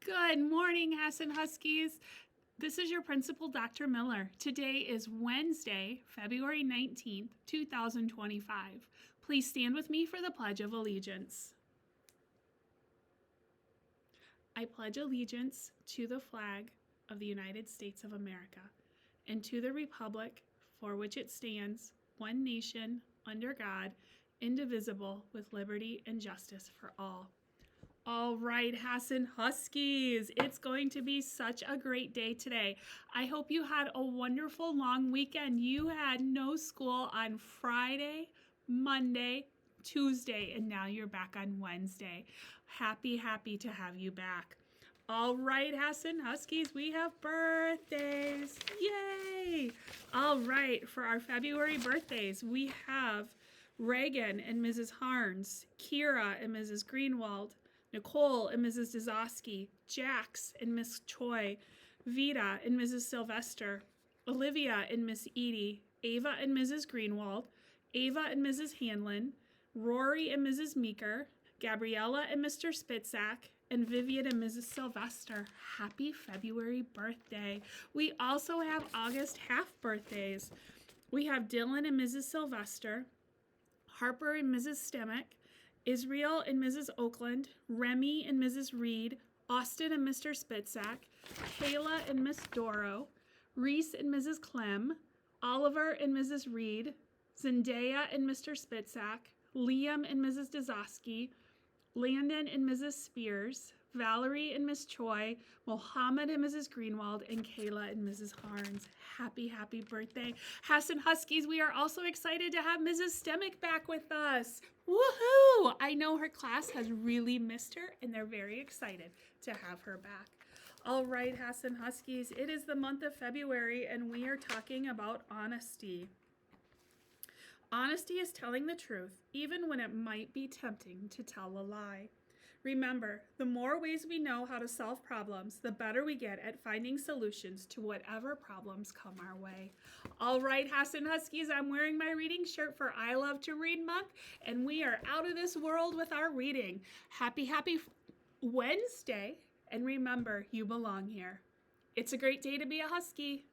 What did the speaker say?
Good morning, Hassan Huskies. This is your principal, Dr. Miller. Today is Wednesday, February 19th, 2025. Please stand with me for the Pledge of Allegiance. I pledge allegiance to the flag of the United States of America and to the republic for which it stands, one nation, under God, indivisible, with liberty and justice for all. All right, Hassan Huskies, it's going to be such a great day today. I hope you had a wonderful long weekend. You had no school on Friday, Monday, Tuesday, and now you're back on Wednesday. Happy to have you back. All right, Hassan Huskies, we have birthdays. Yay! All right, for our February birthdays, we have Reagan and Mrs. Harns, Kira and Mrs. Greenwald, Nicole and Mrs. Dazowski, Jax and Miss Choi, Vita and Mrs. Sylvester, Olivia and Miss Edie, Ava and Mrs. Greenwald, Ava and Mrs. Hanlon, Rory and Mrs. Meeker, Gabriella and Mr. Spitzak, and Vivian and Mrs. Sylvester. Happy February birthday. We also have August half birthdays. We have Dylan and Mrs. Sylvester, Harper and Mrs. Stemick, Israel and Mrs. Oakland, Remy and Mrs. Reed, Austin and Mr. Spitzak, Kayla and Miss Doro, Reese and Mrs. Clem, Oliver and Mrs. Reed, Zendaya and Mr. Spitzak, Liam and Mrs. Dazowski, Landon and Mrs. Spears, Valerie and Miss Choi, Mohammed and Mrs. Greenwald, and Kayla and Mrs. Harns. Happy birthday. Hassan Huskies, we are also excited to have Mrs. Stemick back with us. Woohoo! I know her class has really missed her, and they're very excited to have her back. All right, Hassan Huskies, it is the month of February, and we are talking about honesty. Honesty is telling the truth, even when it might be tempting to tell a lie. Remember, the more ways we know how to solve problems, the better we get at finding solutions to whatever problems come our way. All right, Hassan Huskies, I'm wearing my reading shirt for I Love to Read Month, and we are out of this world with our reading. Happy Wednesday, and remember, you belong here. It's a great day to be a Husky.